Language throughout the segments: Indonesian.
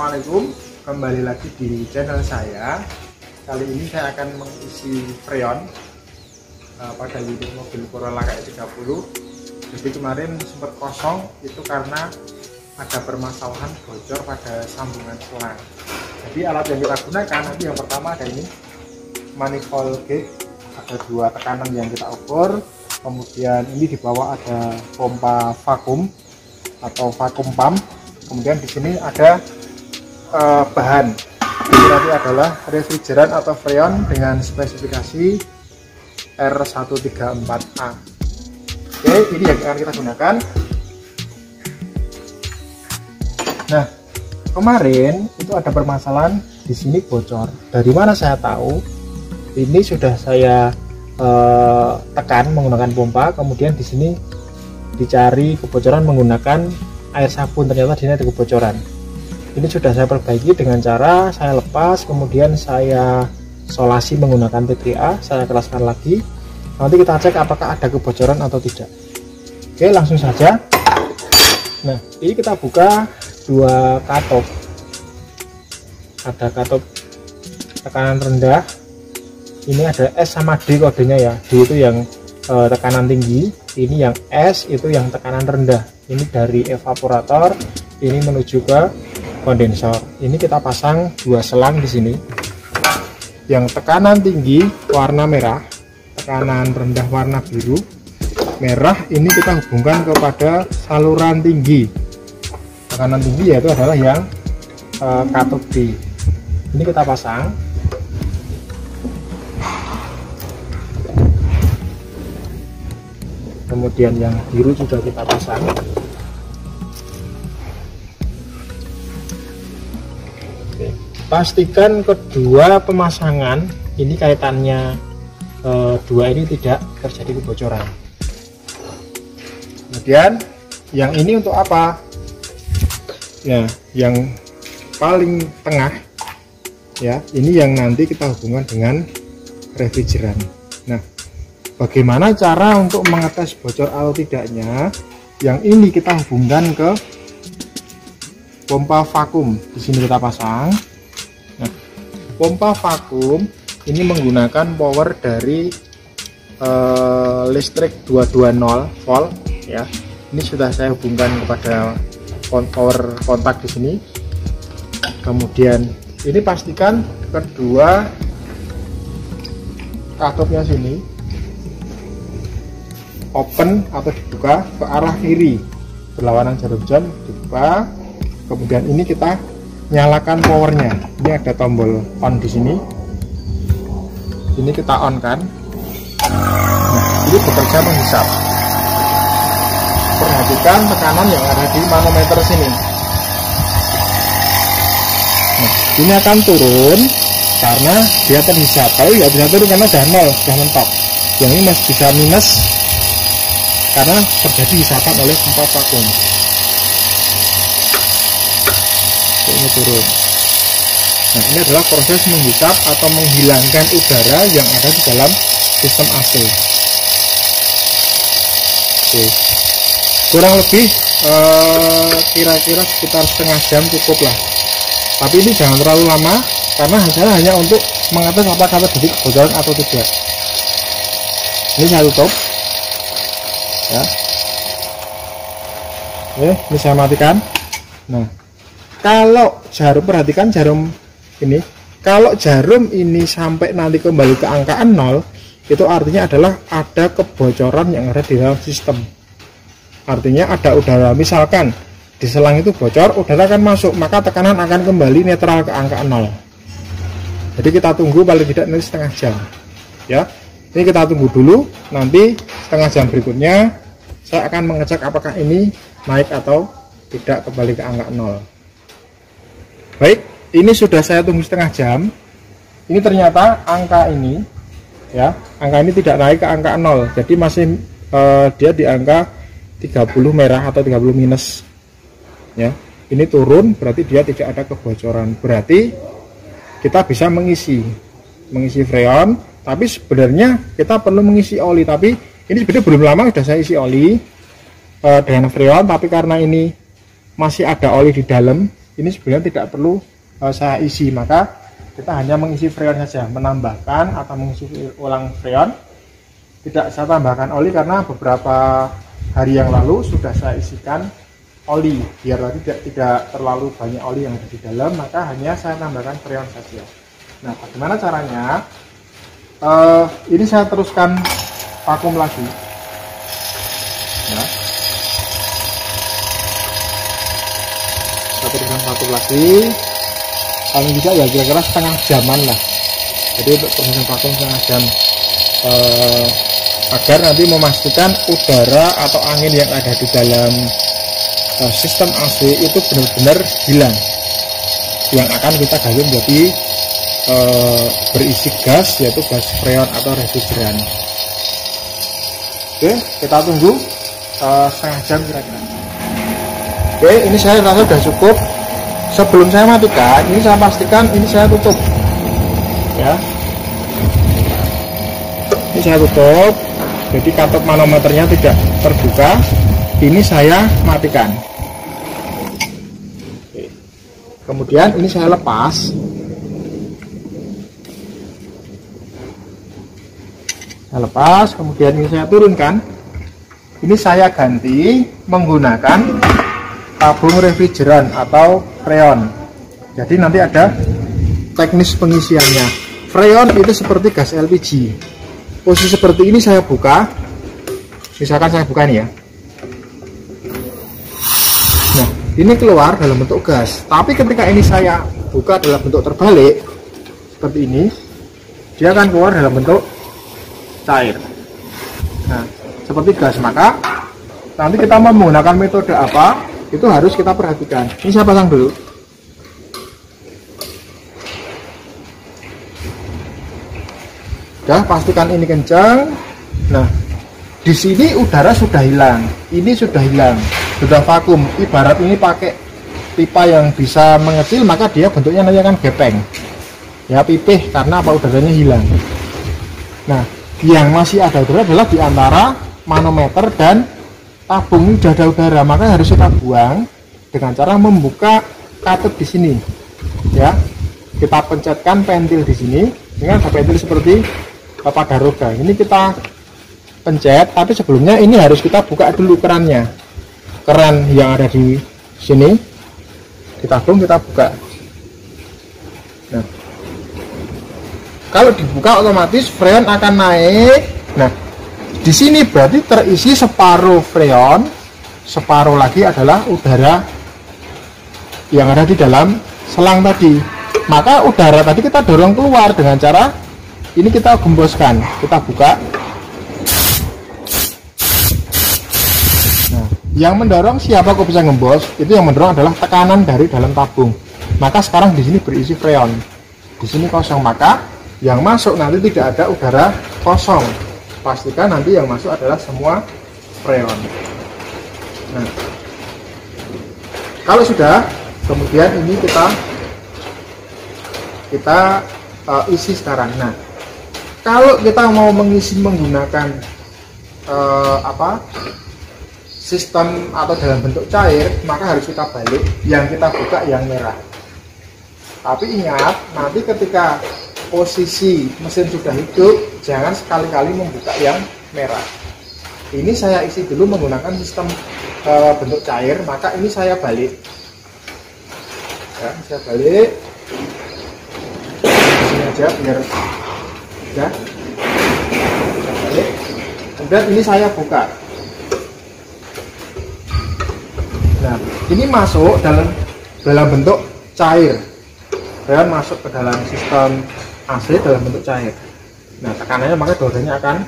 Assalamualaikum, kembali lagi di channel saya. Kali ini saya akan mengisi freon pada unit mobil Corolla KE 30. Jadi kemarin sempat kosong itu karena ada permasalahan bocor pada sambungan selang. Jadi alat yang kita gunakan nanti yang pertama ada ini manifold gauge, ada dua tekanan yang kita ukur. Kemudian ini di bawah ada pompa vakum atau vakum pump. Kemudian di sini ada bahan, ini nanti adalah refrigeran atau freon dengan spesifikasi R134A. Oke, ini yang akan kita gunakan. Nah, kemarin itu ada permasalahan di sini bocor. Dari mana saya tahu? Ini sudah saya tekan menggunakan pompa, kemudian di sini dicari kebocoran menggunakan air sabun, ternyata di sini ada kebocoran. Ini sudah saya perbaiki dengan cara saya lepas, kemudian saya solasi menggunakan T3A, saya kelaskan lagi. Nanti kita cek apakah ada kebocoran atau tidak. Oke, langsung saja. Nah, ini kita buka dua katup. Ada katup tekanan rendah. Ini ada S sama D kodenya ya. D itu yang tekanan tinggi, ini yang S itu yang tekanan rendah. Ini dari evaporator, ini menuju ke kondensor. Ini kita pasang dua selang di sini. Yang tekanan tinggi warna merah, tekanan rendah warna biru. Merah ini kita hubungkan kepada saluran tinggi. Tekanan tinggi yaitu adalah yang katup D. Ini kita pasang. Kemudian yang biru juga kita pasang. Oke. Pastikan kedua pemasangan ini kaitannya dua ini tidak terjadi kebocoran. Kemudian yang ini untuk apa? Ya, yang paling tengah ya, ini yang nanti kita hubungkan dengan refrigeran. Nah, bagaimana cara untuk mengetes bocor atau tidaknya? Yang ini kita hubungkan ke pompa vakum. Di sini kita pasang. Nah, pompa vakum ini menggunakan power dari listrik 220 volt ya. Ini sudah saya hubungkan kepada power kontak di sini. Kemudian ini pastikan kedua katupnya sini open atau dibuka ke arah kiri berlawanan jarum jam, dibuka. Kemudian ini kita nyalakan powernya. Ini ada tombol on di sini. Ini kita on kan. Nah, ini bekerja menghisap. Perhatikan tekanan yang ada di manometer sini. Nah, ini akan turun karena dia terhisap. Kalau nggak bisa turun karena sudah nol, sudah mentok. Yang ini masih bisa minus karena terjadi hisapan oleh pompa vakum. Ini turun. Nah, ini adalah proses menghisap atau menghilangkan udara yang ada di dalam sistem AC. Oke. Kurang lebih kira-kira sekitar setengah jam cukup lah. Tapi ini jangan terlalu lama karena hasilnya hanya untuk mengetes apakah terjadi kebocoran atau tidak. Ini saya tutup. Ya. Oke, ini saya matikan. Nah, kalau jarum, perhatikan jarum ini, kalau jarum ini sampai nanti kembali ke angka 0, itu artinya adalah ada kebocoran yang ada di dalam sistem. Artinya ada udara, misalkan di selang itu bocor, udara akan masuk, maka tekanan akan kembali netral ke angka 0. Jadi kita tunggu paling tidak nanti setengah jam. Ya, ini kita tunggu dulu, nanti setengah jam berikutnya saya akan mengecek apakah ini naik atau tidak kembali ke angka 0. Baik, ini sudah saya tunggu setengah jam. Ini ternyata angka ini ya, angka ini tidak naik ke angka 0. Jadi masih dia di angka 30 merah atau 30 minus. Ya, ini turun berarti dia tidak ada kebocoran. Berarti kita bisa mengisi freon. Tapi sebenarnya kita perlu mengisi oli, tapi ini sebenarnya belum lama sudah saya isi oli dengan freon, tapi karena ini masih ada oli di dalam, ini sebenarnya tidak perlu saya isi, maka kita hanya mengisi freon saja, menambahkan atau mengisi ulang freon. Tidak saya tambahkan oli karena beberapa hari yang lalu sudah saya isikan oli, biar tadi tidak terlalu banyak oli yang ada di dalam, maka hanya saya tambahkan freon saja. Nah, bagaimana caranya? Ini saya teruskan vakum lagi ya. Kita teruskan vakum lagi, paling tidak ya kira-kira setengah jaman lah. Jadi untuk proses vakum setengah jam, agar nanti memastikan udara atau angin yang ada di dalam sistem AC itu benar-benar hilang, yang akan kita ganti menjadi berisi gas, yaitu gas freon atau refrigeran. Oke, kita tunggu setengah jam kira-kira. Oke, ini saya rasa sudah cukup. Sebelum saya matikan, ini saya pastikan ini saya tutup ya. Ini saya tutup, jadi katup manometernya tidak terbuka. Ini saya matikan. Oke. Kemudian ini saya lepas. Saya lepas, kemudian ini saya turunkan. Ini saya ganti menggunakan tabung refrigeran atau freon. Jadi nanti ada teknis pengisiannya. Freon itu seperti gas LPG. Posisi seperti ini saya buka. Misalkan saya buka ini ya. Nah, ini keluar dalam bentuk gas. Tapi ketika ini saya buka dalam bentuk terbalik seperti ini, dia akan keluar dalam bentuk cair. Nah, seperti gas. Maka nanti kita mau menggunakan metode apa, itu harus kita perhatikan. Ini saya pasang dulu. Udah, pastikan ini kencang. Nah, di sini udara sudah hilang, ini sudah hilang, sudah vakum. Ibarat ini pakai pipa yang bisa mengecil, maka dia bentuknya nanti akan gepeng ya, pipih, karena apa, udaranya hilang. Nah, yang masih ada udara adalah di antara manometer dan tabung. Ini sudah ada udara, maka harus kita buang dengan cara membuka katup di sini ya. Kita pencetkan pentil di sini dengan ada pentil seperti pada roda. Ini kita pencet, tapi sebelumnya ini harus kita buka dulu kerannya. Keran yang ada di sini di tabung kita buka. Nah, kalau dibuka otomatis freon akan naik. Nah, di sini berarti terisi separuh freon, separuh lagi adalah udara yang ada di dalam selang tadi. Maka udara tadi kita dorong keluar dengan cara ini, kita gemboskan, kita buka. Nah, yang mendorong siapa kok bisa gembos? Itu yang mendorong adalah tekanan dari dalam tabung. Maka sekarang di sini berisi freon, di sini kosong, maka yang masuk nanti tidak ada udara kosong. Pastikan nanti yang masuk adalah semua freon. Nah, kalau sudah, kemudian ini kita isi sekarang. Nah, kalau kita mau mengisi menggunakan sistem atau dalam bentuk cair, maka harus kita balik, yang kita buka yang merah. Tapi ingat, nanti ketika posisi mesin sudah hidup, jangan sekali-kali membuka yang merah. Ini saya isi dulu menggunakan sistem bentuk cair, maka ini saya balik ya, saya balik sini aja biar ya, saya balik. Kemudian ini saya buka. Nah, ini masuk dalam bentuk cair, dan masuk ke dalam sistem AC dalam bentuk cair. Nah, tekanannya maka dosanya akan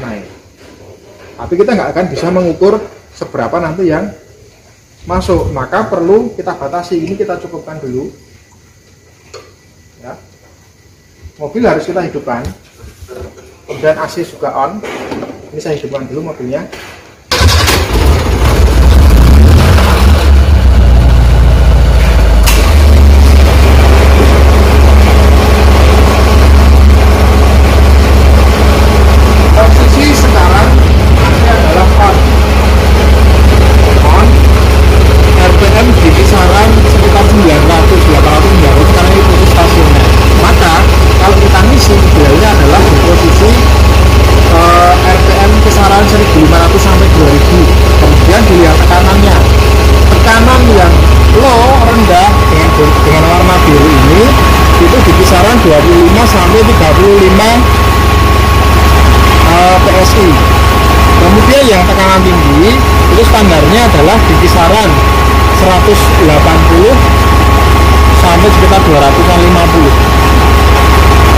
naik. Tapi kita nggak akan bisa mengukur seberapa nanti yang masuk, maka perlu kita batasi. Ini kita cukupkan dulu ya. Mobil harus kita hidupkan, kemudian AC juga on. Ini saya hidupkan dulu mobilnya. RPM di kisaran sekitar standarnya adalah di kisaran 180 sampai sekitar 250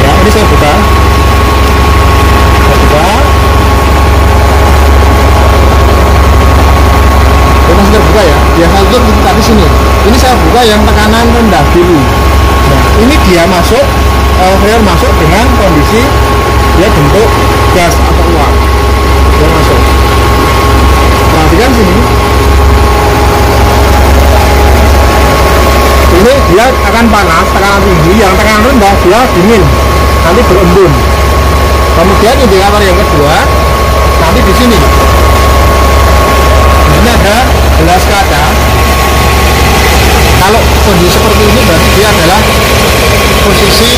ya. Ini saya buka, masih terbuka ya, biasa tutup kita di sini. Ini saya buka yang tekanan rendah dulu. Nah, ini dia masuk, freon masuk dengan kondisi dia bentuk gas atau uap. Dia masuk. Perhatikan sini. Ini dia akan panas, tekanan tinggi. Yang tekanan rendah dia dingin, nanti berembun. Kemudian indikator yang kedua, nanti di sini. Ini ada gelas kaca. Kalau kondisi seperti ini berarti dia adalah posisi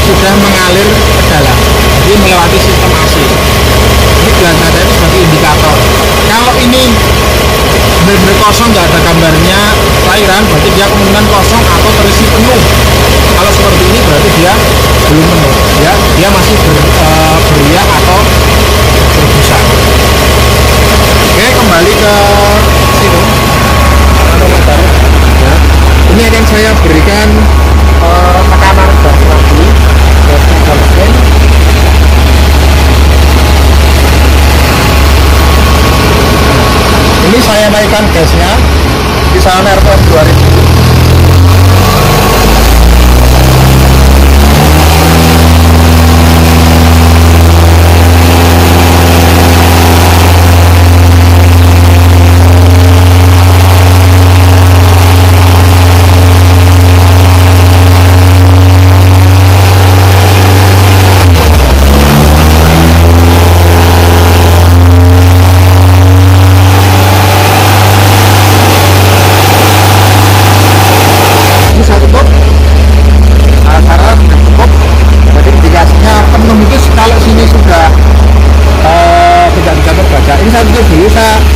sudah mengalir ke dalam, jadi melewati sistem AC. Ini gelas kaca itu sebagai indikator. Kalau ini benar-benar kosong, nggak ada gambarnya cairan, berarti dia kemungkinan kosong atau terisi penuh. Kalau seperti ini berarti dia belum penuh, ya, dia masih beriak atau berbusa. Oke, kembali ke sini. Ya. Ini akan saya berikan tekanan gas lagi. Ini saya naikkan gasnya kisaran RPM 2000.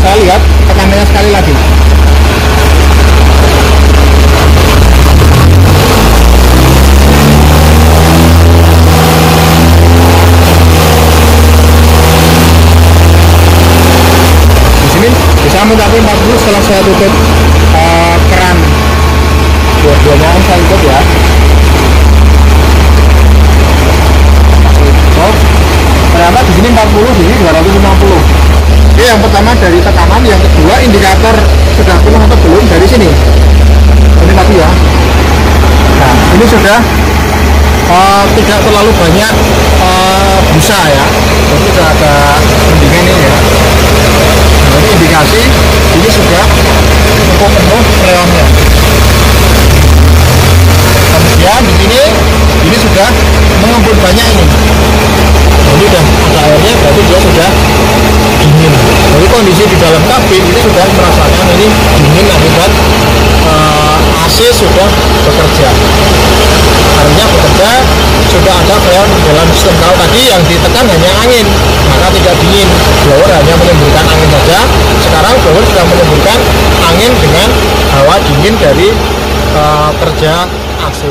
Saya lihat tekanannya sekali lagi. Di sini bisa mencapai 40 setelah saya tutup keran. Dua-duanya saya tutup ya. Oh, ternyata di sini 40, di sini 250. Oke, yang pertama dari tekanan, yang kedua indikator sudah penuh atau belum dari sini. Ini tadi ya. Nah, ini sudah tidak terlalu banyak busa ya. Jadi sudah ada mendingan ini ya. Jadi indikasi ini sudah cukup penuh freonnya. Kemudian di sini ini sudah mengembun banyak ini. Jadi sudah ada airnya, berarti dia sudah dingin. Jadi kondisi di dalam kabin ini sudah merasakan ini dingin akibat AC sudah bekerja. Artinya bekerja sudah ada freon di dalam sistem. Kalau tadi yang ditekan hanya angin, maka tidak dingin. Blower hanya menyemburkan angin saja. Sekarang blower sudah menyemburkan angin dengan hawa dingin dari kerja AC.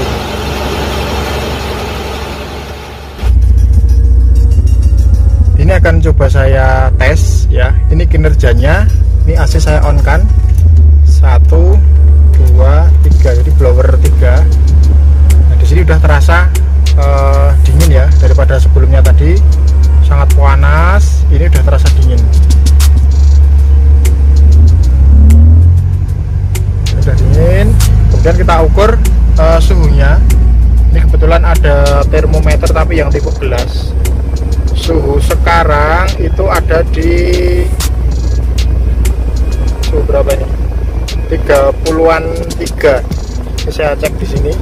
Ini akan coba saya tes ya. Ini kinerjanya. Ini AC saya on kan. 1, 2, 3. Jadi blower 3. Nah, di sini udah terasa dingin ya daripada sebelumnya tadi sangat panas. Ini udah terasa dingin. Ini udah dingin. Kemudian kita ukur suhunya. Ini kebetulan ada termometer tapi yang tipe gelas. Suhu sekarang itu ada di suhu berapa ini? 30-an 3. Saya cek di sini.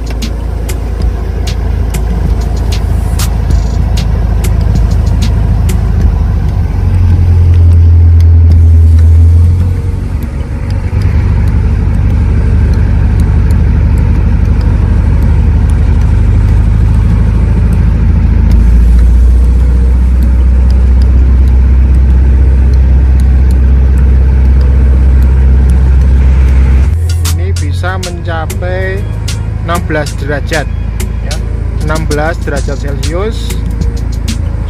Mencapai 16 derajat ya, 16 derajat Celcius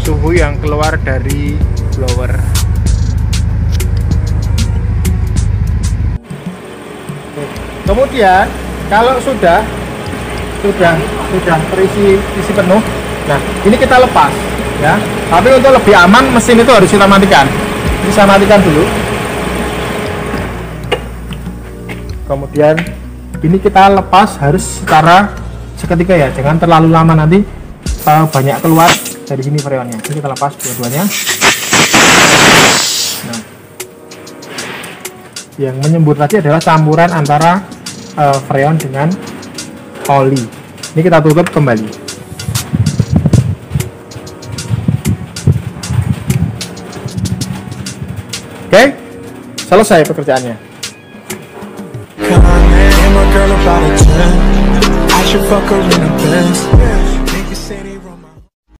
suhu yang keluar dari blower. Kemudian kalau sudah terisi penuh, nah ini kita lepas ya. Tapi untuk lebih aman mesin itu harus kita matikan. Ini saya matikan dulu. Kemudian ini kita lepas harus secara seketika ya, jangan terlalu lama, nanti banyak keluar dari sini freonnya. Ini kita lepas dua-duanya. Nah, yang menyembur tadi adalah campuran antara freon dengan oli. Ini kita tutup kembali. Oke, selesai pekerjaannya. Girl about a 10. I should fuck her in a Benz.